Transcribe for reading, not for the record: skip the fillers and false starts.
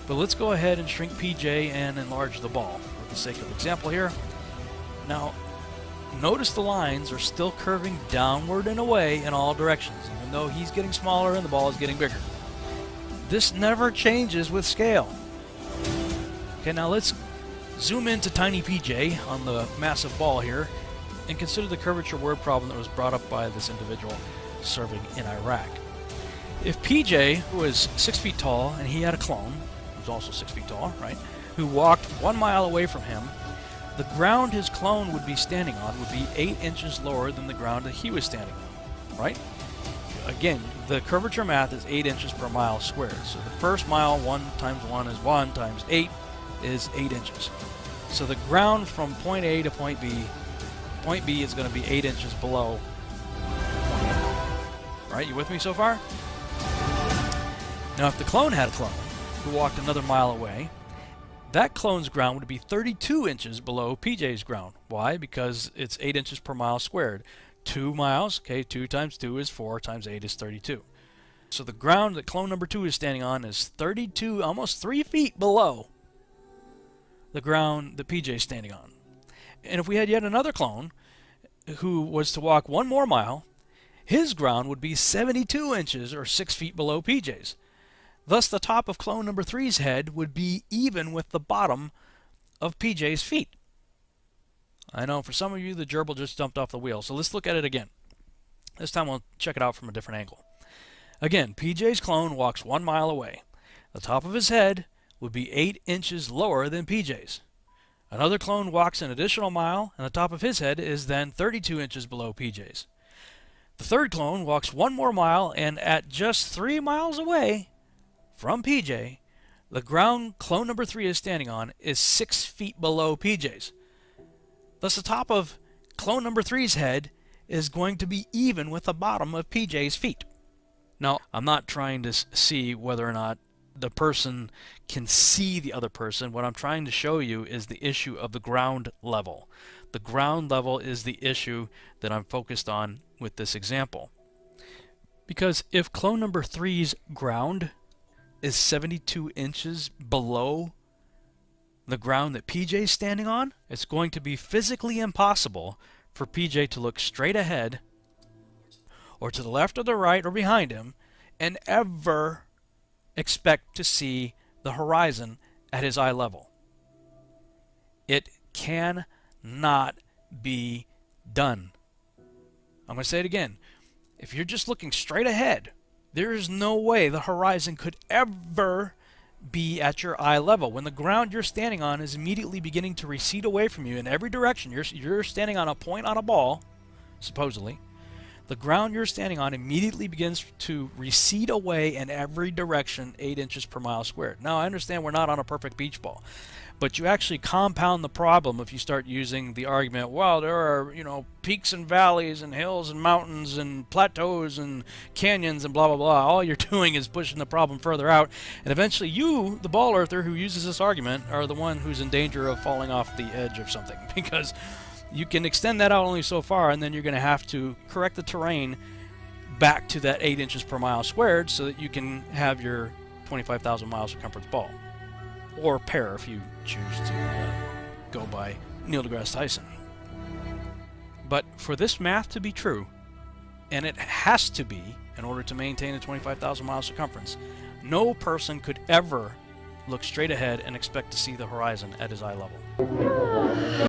But let's go ahead and shrink PJ and enlarge the ball for the sake of example here. Now, notice the lines are still curving downward and away in all directions, even though he's getting smaller and the ball is getting bigger. This never changes with scale. Okay, now let's zoom into tiny PJ on the massive ball here and consider the curvature word problem that was brought up by this individual serving in Iraq. If PJ was 6 feet tall and he had a clone, who was also 6 feet tall, right, who walked 1 mile away from him, the ground his clone would be standing on would be 8 inches lower than the ground that he was standing on, right? Again, the curvature math is 8 inches per mile squared. So the first mile, 1 times 1 is 1 times 8 is 8 inches. So the ground from point A to point B is going to be 8 inches below point A. Right, you with me so far? Now if the clone had a clone who walked another mile away, that clone's ground would be 32 inches below PJ's ground. Why? Because it's 8 inches per mile squared. 2 miles, okay, 2 times 2 is 4 times 8 is 32. So the ground that clone number 2 is standing on is 32, almost 3 feet below the ground that PJ is standing on. And if we had yet another clone who was to walk 1 more mile, his ground would be 72 inches or 6 feet below PJ's. Thus, the top of clone number 3's head would be even with the bottom of PJ's feet. I know for some of you the gerbil just jumped off the wheel, so let's look at it again. This time we'll check it out from a different angle. Again, PJ's clone walks 1 mile away. The top of his head would be 8 inches lower than PJ's. Another clone walks an additional mile, and the top of his head is then 32 inches below PJ's. The third clone walks 1 more mile, and at just 3 miles away from PJ, the ground clone number 3 is standing on is 6 feet below PJ's. Thus, the top of clone number 3's head is going to be even with the bottom of PJ's feet. Now, I'm not trying to see whether or not the person can see the other person. What I'm trying to show you is the issue of the ground level. The ground level is the issue that I'm focused on with this example. Because if clone number 3's ground is 72 inches below the ground that PJ is standing on, it's going to be physically impossible for PJ to look straight ahead or to the left or the right or behind him and ever expect to see the horizon at his eye level. It cannot be done. I'm going to say it again. If you're just looking straight ahead, there is no way the horizon could ever be at your eye level. When the ground you're standing on is immediately beginning to recede away from you in every direction, you're standing on a point on a ball, supposedly. The ground you're standing on immediately begins to recede away in every direction 8 inches per mile squared. Now, I understand we're not on a perfect beach ball, but you actually compound the problem if you start using the argument, well, there are, peaks and valleys and hills and mountains and plateaus and canyons and blah, blah, blah. All you're doing is pushing the problem further out, and eventually you, the ball earther who uses this argument, are the one who's in danger of falling off the edge of something, because you can extend that out only so far, and then you're going to have to correct the terrain back to that 8 inches per mile squared so that you can have your 25,000 mile circumference ball. Or pair if you choose to go by Neil deGrasse Tyson. But for this math to be true, and it has to be in order to maintain a 25,000 mile circumference, no person could ever look straight ahead and expect to see the horizon at his eye level.